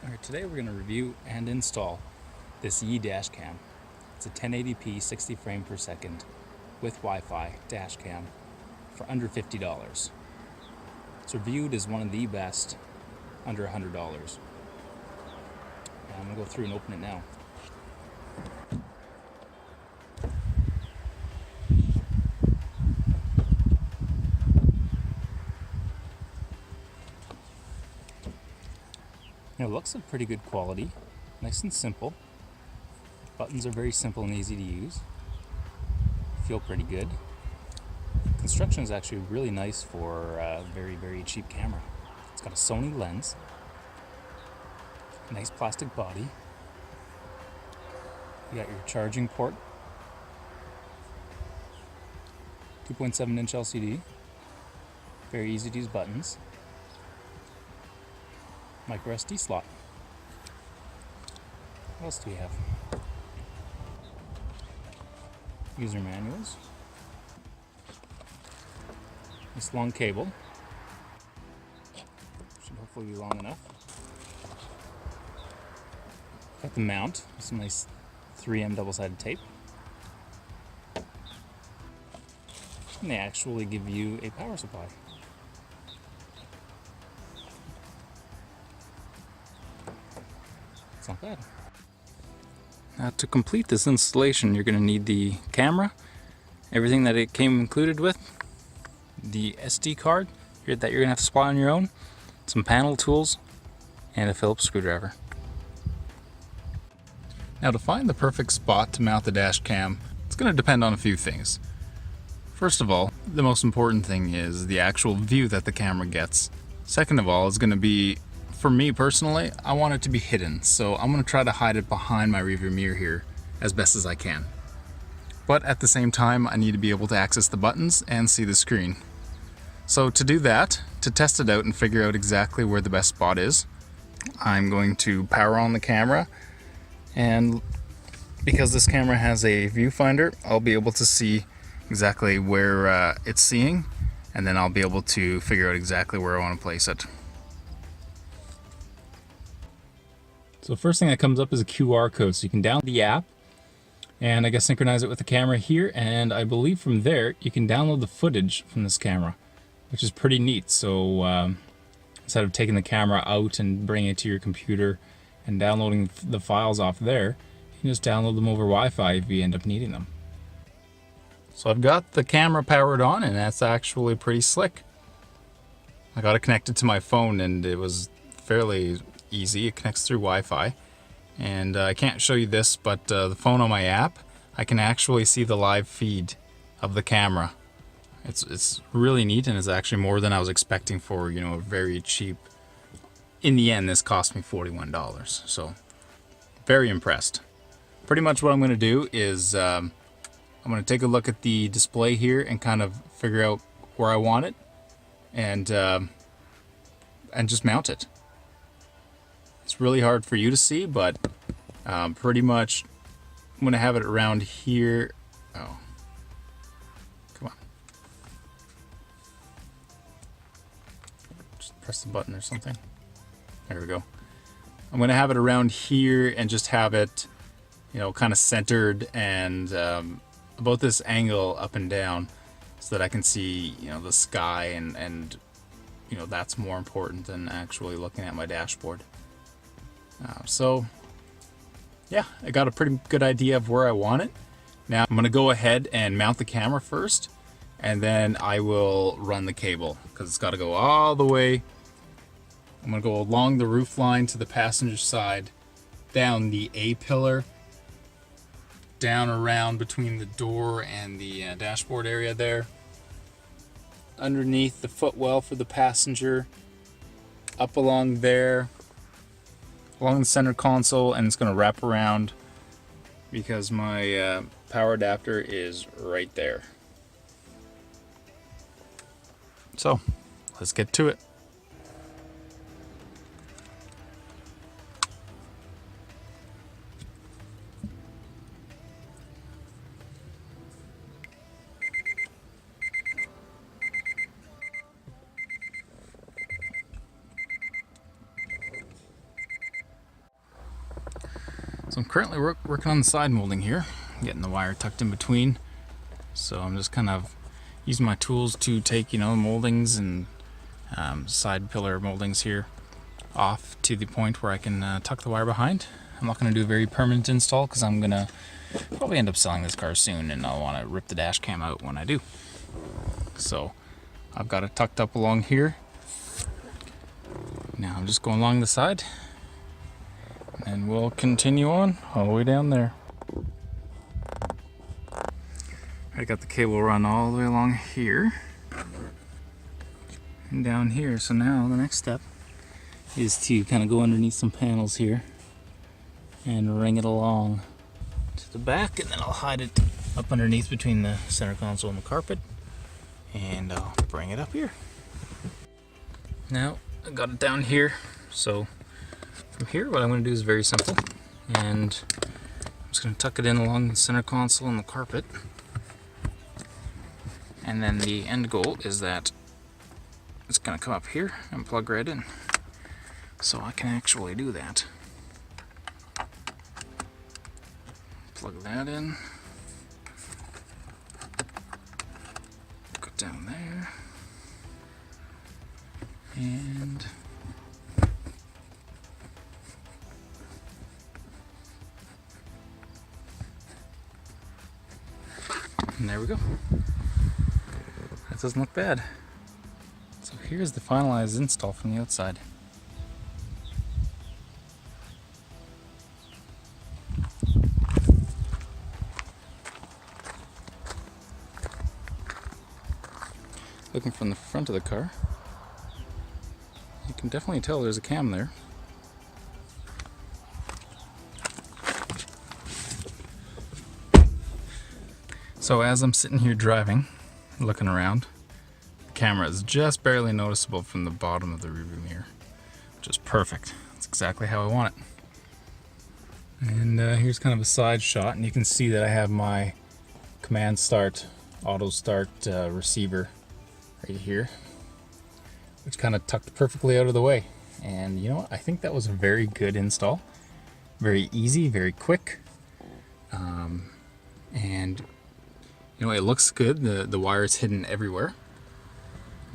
Alright, today we're going to review and install this Yi dash cam. It's a 1080p 60 frame per second with Wi-Fi dash cam for under $50. It's reviewed as one of the best under $100. And I'm going to go through and open it now. It looks of pretty good quality, nice and simple. Buttons are very simple and easy to use. Feel pretty good. Construction is actually really nice for a very, very cheap camera. It's got a Sony lens, nice plastic body. You got your charging port, 2.7-inch LCD, very easy to use buttons. Micro SD slot. What else do we have? User manuals. This long cable. Should hopefully be long enough. Got the mount with some nice 3M double-sided tape. And they actually give you a power supply. It's not bad. Now, to complete this installation, you're going to need the camera, everything that it came included with, the SD card that you're going to have to supply on your own, some panel tools, and a Phillips screwdriver. Now, to find the perfect spot to mount the dash cam, it's going to depend on a few things. First of all, the most important thing is the actual view that the camera gets. Second of all, is going to be, for me personally, I want it to be hidden, so I'm going to try to hide it behind my rearview mirror here as best as I can. But at the same time, I need to be able to access the buttons and see the screen. So to do that, to test it out and figure out exactly where the best spot is, I'm going to power on the camera, and because this camera has a viewfinder, I'll be able to see exactly where it's seeing, and then I'll be able to figure out exactly where I want to place it. So the first thing that comes up is a QR code, so you can download the app and I guess synchronize it with the camera here, and I believe from there you can download the footage from this camera, which is pretty neat. So instead of taking the camera out and bringing it to your computer and downloading the files off there, you can just download them over Wi-Fi if you end up needing them. So I've got the camera powered on, and that's actually pretty slick. I got it connected to my phone and it was fairly easy. It connects through Wi-Fi, and I can't show you this, but the phone on my app, I can actually see the live feed of the camera. It's really neat, and it's actually more than I was expecting for, you know, a very cheap. In the end, this cost me $41, so very impressed. Pretty much what I'm going to do is I'm going to take a look at the display here and kind of figure out where I want it, and just mount it. It's really hard for you to see, but pretty much I'm going to have it around here. Oh, come on. Just press the button or something. There we go. I'm going to have it around here and just have it, you know, kind of centered and about this angle up and down so that I can see, you know, the sky, and you know, that's more important than actually looking at my dashboard. So yeah, I got a pretty good idea of where I want it. Now I'm going to go ahead and mount the camera first, and then I will run the cable because it's got to go all the way. I'm going to go along the roof line to the passenger side, down the A-pillar, down around between the door and the dashboard area there, underneath the footwell for the passenger, up along there, along the center console, and it's going to wrap around because my power adapter is right there. So let's get to it. So I'm currently working on the side molding here, getting the wire tucked in between. So I'm just kind of using my tools to take, moldings and side pillar moldings here off to the point where I can tuck the wire behind. I'm not going to do a very permanent install because I'm going to probably end up selling this car soon, and I'll want to rip the dash cam out when I do. So I've got it tucked up along here. Now I'm just going along the side, and we'll continue on all the way down there. I got the cable run all the way along here and down here. So now the next step is to kind of go underneath some panels here and ring it along to the back, and then I'll hide it up underneath between the center console and the carpet, and I'll bring it up here. Now I got it down here, so from here what I'm going to do is very simple, and I'm just going to tuck it in along the center console and the carpet. And then the end goal is that it's going to come up here and plug right in. So I can actually do that. Plug that in. Go down there. And there we go. That doesn't look bad. So here's the finalized install from the outside. Looking from the front of the car, you can definitely tell there's a cam there. So as I'm sitting here driving, looking around, the camera is just barely noticeable from the bottom of the rearview mirror, which is perfect. That's exactly how I want it. And here's kind of a side shot, and you can see that I have my command start, auto start receiver right here, which kind of tucked perfectly out of the way. And you know what? I think that was a very good install. Very easy, very quick. And you know, it looks good. The wire is hidden everywhere,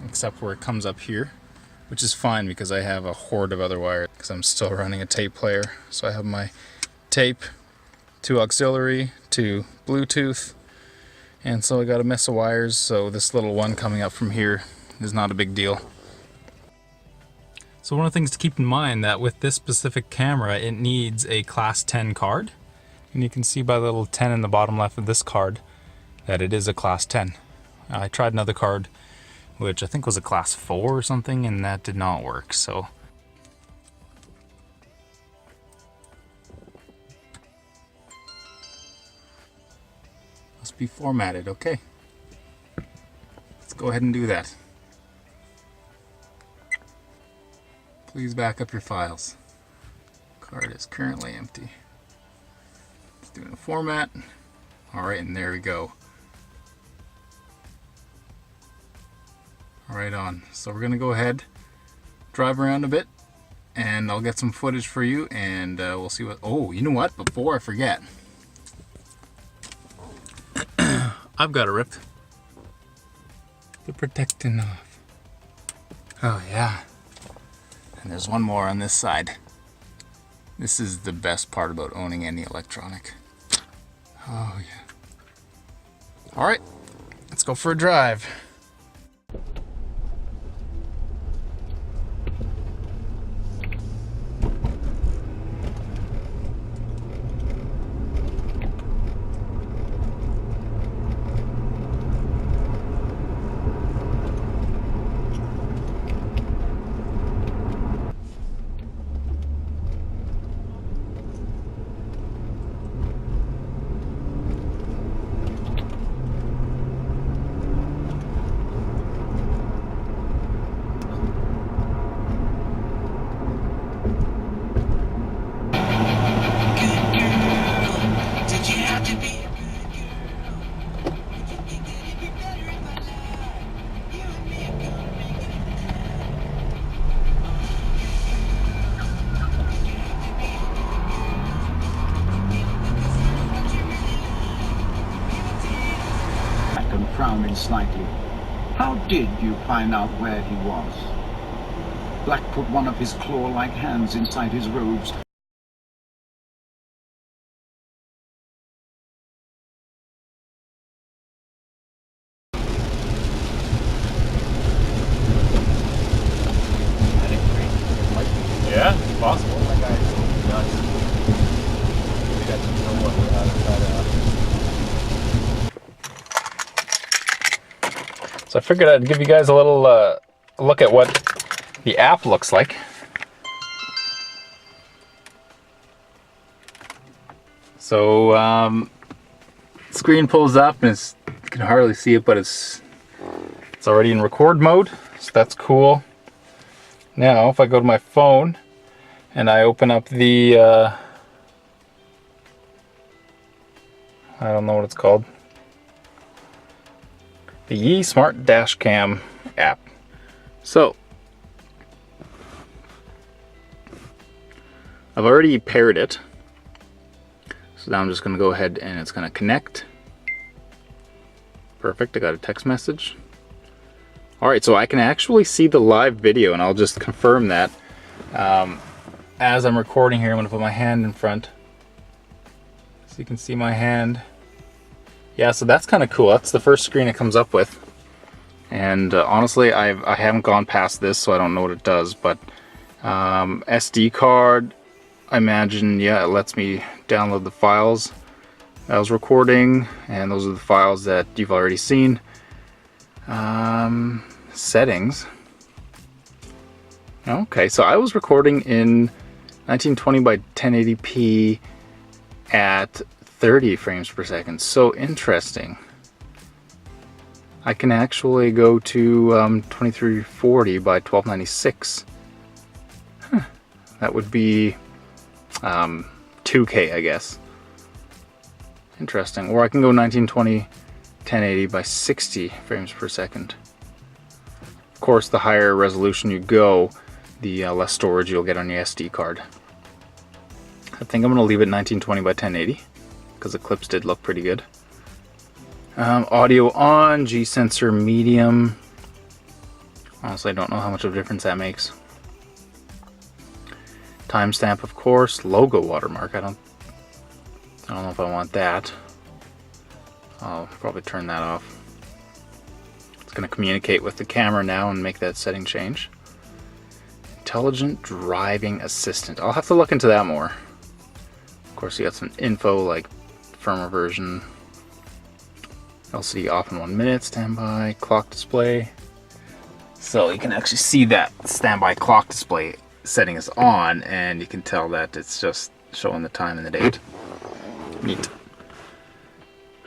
except where it comes up here, which is fine because I have a horde of other wires because I'm still running a tape player. So I have my tape, 2 auxiliary, 2 Bluetooth, and so I got a mess of wires, so this little one coming up from here is not a big deal. So one of the things to keep in mind that with this specific camera, it needs a class 10 card, and you can see by the little 10 in the bottom left of this card that it is a class 10. I tried another card which I think was a class 4 or something, and that did not work. So must be formatted. Okay, let's go ahead and do that. Please back up your files. Card is currently empty. Let's do a format. Alright, and there we go. Right on. So we're gonna go ahead, drive around a bit, and I'll get some footage for you, and we'll see what. Oh, you know what? Before I forget, I've got to rip the protectant off. Oh yeah. And there's one more on this side. This is the best part about owning any electronic. Oh yeah. All right, let's go for a drive. him slightly. How did you find out where he was? Black put one of his claw-like hands inside his robes. Yeah, it's possible. That guy is nuts. We got to know what we're out of. So I figured I'd give you guys a little look at what the app looks like. So screen pulls up and you can hardly see it, but it's already in record mode, so that's cool. Now if I go to my phone and I open up the I don't know what it's called, the Yi Smart Dashcam app. So I've already paired it, so now I'm just going to go ahead and it's going to connect. Perfect, I got a text message. Alright, so I can actually see the live video, and I'll just confirm that. As I'm recording here, I'm going to put my hand in front so you can see my hand. Yeah, so that's kind of cool. That's the first screen it comes up with. And honestly, I haven't gone past this, so I don't know what it does. But SD card, I imagine, yeah, it lets me download the files I was recording, and those are the files that you've already seen. Settings. Okay, so I was recording in 1920 by 1080p at 30 frames per second. So interesting. I can actually go to 2340 by 1296. Huh. That would be 2K, I guess. Interesting. Or I can go 1920 1080 by 60 frames per second. Of course, the higher resolution you go, the less storage you'll get on your SD card. I think I'm going to leave it 1920 by 1080 because the clips did look pretty good. Audio on, G-sensor medium. Honestly, I don't know how much of a difference that makes. Timestamp, of course. Logo watermark. I don't know if I want that. I'll probably turn that off. It's going to communicate with the camera now and make that setting change. Intelligent driving assistant. I'll have to look into that more. Of course, you got some info like firmware version. LCD off in 1 minute. Standby clock display. So you can actually see that standby clock display setting is on, and you can tell that it's just showing the time and the date. Neat.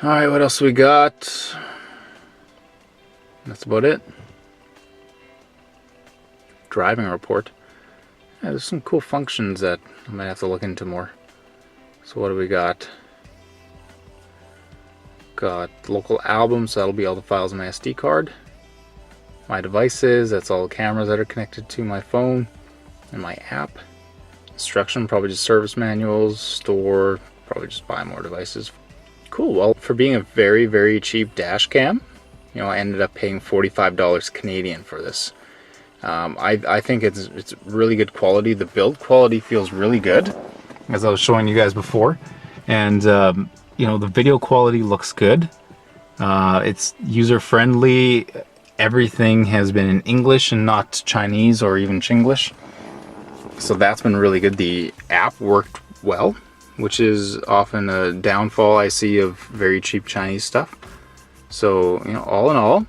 Alright, what else we got? That's about it. Driving report. Yeah, there's some cool functions that I might have to look into more. So what do we got? Got local albums, so that'll be all the files on my SD card. My devices, that's all the cameras that are connected to my phone. And my app. Instruction, probably just service manuals. Store, probably just buy more devices. Cool. Well, for being a very, very cheap dash cam, you know, I ended up paying $45 Canadian for this. I think it's really good quality. The build quality feels really good, as I was showing you guys before, and you know, the video quality looks good. It's user friendly. Everything has been in English and not Chinese or even Chinglish. So that's been really good. The app worked well, which is often a downfall I see of very cheap Chinese stuff. So, you know, all in all,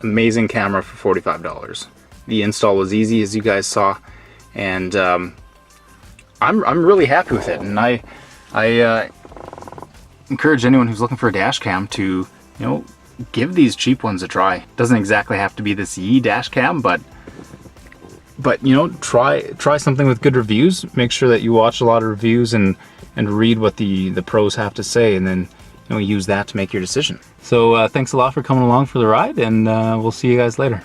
amazing camera for $45. The install was easy, as you guys saw, and I'm really happy with it. And I encourage anyone who's looking for a dash cam to, you know, give these cheap ones a try. Doesn't exactly have to be this Yi dash cam, but you know, try something with good reviews. Make sure that you watch a lot of reviews and read what the pros have to say, and then, you know, use that to make your decision. So thanks a lot for coming along for the ride, and we'll see you guys later.